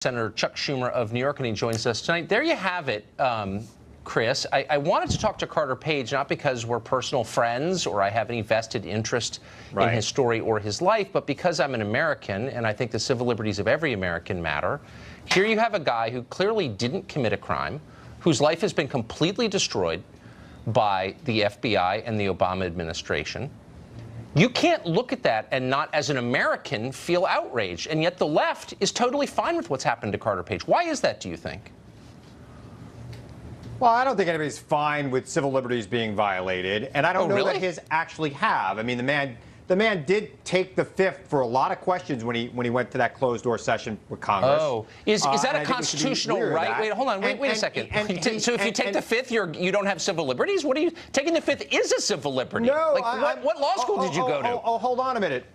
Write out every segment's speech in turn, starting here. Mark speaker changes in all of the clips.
Speaker 1: Senator Chuck Schumer of New York, and he joins us tonight. There you have it, Chris. I wanted to talk to Carter Page, not because we're personal friends or I have any vested interest in his story or his life, but because I'm an American, and I think the civil liberties of every American matter. Here you have a guy who clearly didn't commit a crime, whose life has been completely destroyed by the FBI and the Obama administration. You can't look at that and not, as an American, feel outraged. And yet the left is totally fine with what's happened to Carter Page. Why is that, do you think?
Speaker 2: Well, I don't think anybody's fine with civil liberties being violated. And I don't know that his actually have. I mean, the man did take the fifth for a lot of questions when he went to that closed-door session with Congress.
Speaker 1: Oh, is that a constitutional right? Wait, hold on. Wait a second. So if you take the fifth, you don't have civil liberties? What are you taking the fifth is a civil liberty?
Speaker 2: No.
Speaker 1: Like, what law school did you go to?
Speaker 2: Hold on a minute.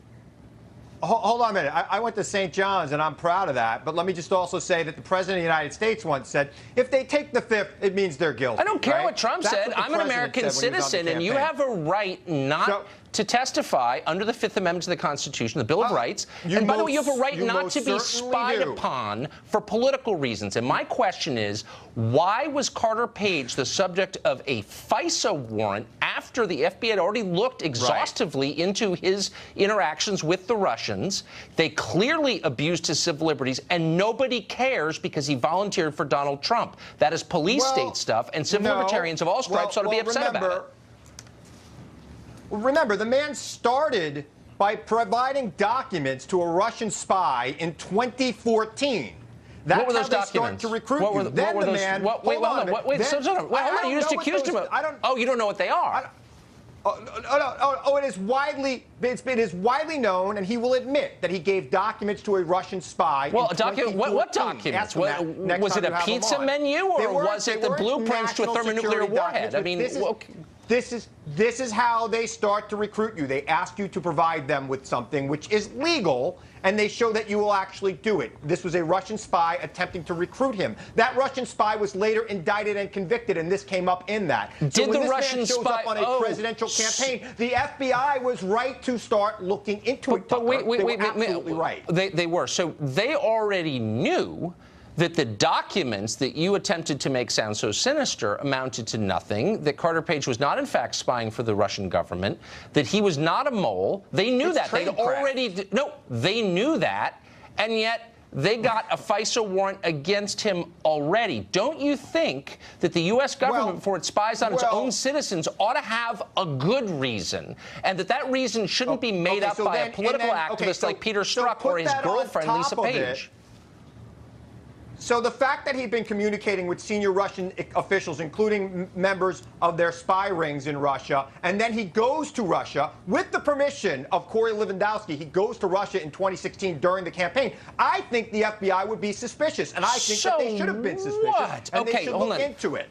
Speaker 2: Hold on a minute. I went to St. John's, and I'm proud of that. But let me just also say that the President of the United States once said, if they take the fifth, it means they're guilty.
Speaker 1: I don't care what Trump said. I'm an American citizen, and you have a right not to testify under the Fifth Amendment to the Constitution, the Bill of Rights. And by the way, you have a right not to be spied upon for political reasons. And my question is, why was Carter Page the subject of a FISA warrant after the FBI had already looked exhaustively into his interactions with the Russians? They clearly abused his civil liberties, and nobody cares because he volunteered for Donald Trump. That is police state stuff, and civil libertarians of all stripes ought to be upset about it.
Speaker 2: Remember, the man started by providing documents to a Russian spy in 2014. That's
Speaker 1: what were those
Speaker 2: how they
Speaker 1: documents?
Speaker 2: Start to recruit you.
Speaker 1: Wait, hold on. You just accused him of. Oh, you don't know what they are.
Speaker 2: It is widely known, and he will admit that he gave documents to a Russian spy.
Speaker 1: Well, what documents? Was it a pizza menu, or was it the blueprints to a thermonuclear warhead? I mean,
Speaker 2: this is how they start to recruit you. They ask you to provide them with something which is legal, and they show that you will actually do it. This was a Russian spy attempting to recruit him. That Russian spy was later indicted and convicted, and this came up in that.
Speaker 1: Did the Russian spy shows
Speaker 2: up on a presidential campaign? The FBI was right to start looking into it.
Speaker 1: But wait,
Speaker 2: they were absolutely right.
Speaker 1: They were. So they already knew that the documents that you attempted to make sound so sinister amounted to nothing, that Carter Page was not, in fact, spying for the Russian government, that he was not a mole. They knew that. They knew that, and yet they got a FISA warrant against him already. Don't you think that the U.S. government, before it spies on its own citizens, ought to have a good reason, and that reason shouldn't be made up by a political activist like Peter Strzok or his girlfriend, Lisa Page?
Speaker 2: So the fact that he'd been communicating with senior Russian officials, including members of their spy rings in Russia, and then he goes to Russia with the permission of Corey Lewandowski. He goes to Russia in 2016 during the campaign. I think the FBI would be suspicious, and I think that they should have been suspicious. And they should look into it.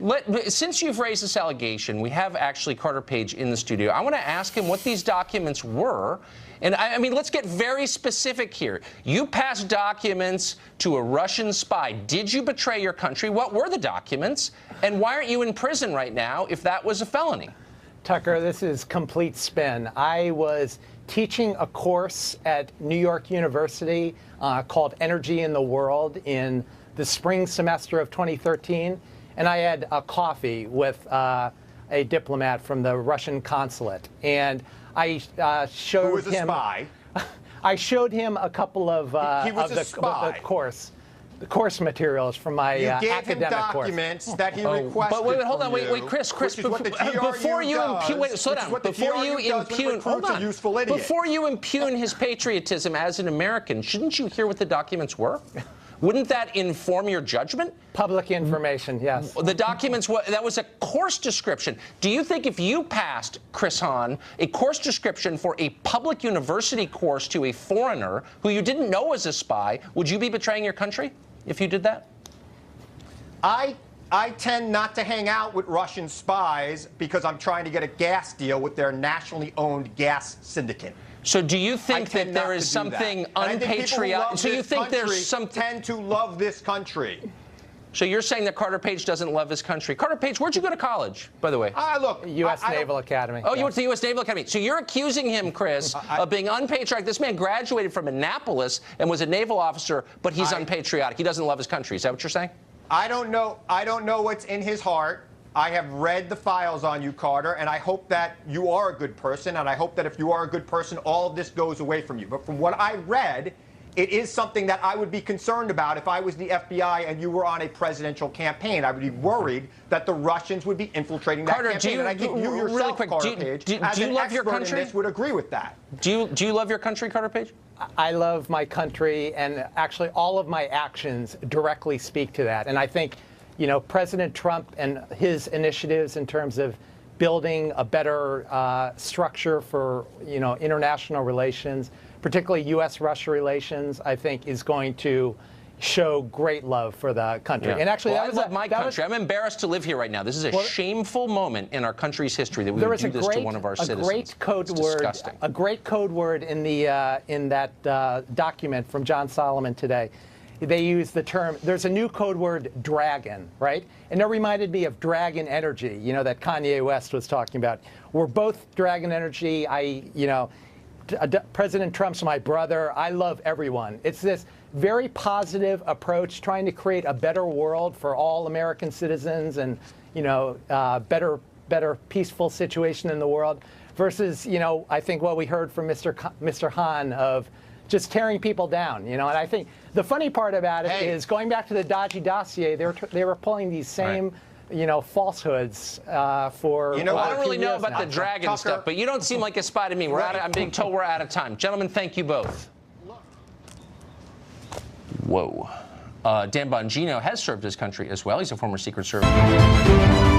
Speaker 1: Since you've raised this allegation, we have actually Carter Page in the studio. I want to ask him what these documents were. And I mean, let's get very specific here. You passed documents to a Russian spy. Did you betray your country? What were the documents? And why aren't you in prison right now if that was a felony?
Speaker 3: Tucker, this is complete spin. I was teaching a course at New York University called Energy in the World in the spring semester of 2013. And I had a coffee with a diplomat from the Russian consulate. And I showed him.
Speaker 2: Who was a spy?
Speaker 3: I showed him a couple of the course materials from my academic course.
Speaker 2: You gave him documents that he requested.
Speaker 1: But wait, hold on, wait, Chris, before you impugn, slow down. Before you impugn his patriotism as an American, shouldn't you hear what the documents were? Wouldn't that inform your judgment?
Speaker 3: Public information, yes.
Speaker 1: The documents, that was a course description. Do you think if you passed, Chris Hahn, a course description for a public university course to a foreigner who you didn't know was a spy, would you be betraying your country if you did that?
Speaker 2: I tend not to hang out with Russian spies because I'm trying to get a gas deal with their nationally owned gas syndicate.
Speaker 1: So do you think that there is something unpatriotic? So you think there's something
Speaker 2: tend to love this country.
Speaker 1: So you're saying that Carter Page doesn't love his country. Carter Page, where'd you go to college, by the way?
Speaker 2: Look,
Speaker 3: U.S. Naval Academy.
Speaker 1: Oh, you went to the U.S. Naval Academy. So you're accusing him, Chris, of being unpatriotic. This man graduated from Annapolis and was a naval officer, but he's unpatriotic. He doesn't love his country. Is that what you're saying?
Speaker 2: I don't know what's in his heart. I have read the files on you, Carter, and I hope that you are a good person, and I hope that if you are a good person, all of this goes away from you. But from what I read, it is something that I would be concerned about if I was the FBI and you were on a presidential campaign. I would be worried that the Russians would be infiltrating that campaign. And I think you yourself,
Speaker 1: really quick,
Speaker 2: Carter Page, as an expert in this, would agree with that.
Speaker 1: Do you love your country, Carter Page?
Speaker 3: I love my country, and actually all of my actions directly speak to that. And I think, you know, President Trump and his initiatives in terms of building a better structure for, you know, international relations, particularly U.S.-Russia relations, I think is going to show great love for the country.
Speaker 1: Yeah.
Speaker 3: And actually,
Speaker 1: I love my country. I'm embarrassed to live here right now. This is a shameful moment in our country's history that we would do this to one of our citizens.
Speaker 3: A great code word in the in that document from John Solomon today. They use the term, there's a new code word, dragon, right? And it reminded me of dragon energy, you know, that Kanye West was talking about. We're both dragon energy. President Trump's my brother. I love everyone. It's this very positive approach, trying to create a better world for all American citizens and, you know, better peaceful situation in the world versus, you know, I think what we heard from Mr. Hahn of just tearing people down, you know. And I think the funny part about it is going back to the dodgy dossier, they were pulling these same you know, falsehoods for.
Speaker 1: You know, I don't really know about the dragon stuff, but you don't seem like a spy to me. I'm being told we're out of time. Gentlemen, thank you both. Whoa. Dan Bongino has served his country as well. He's a former Secret Service.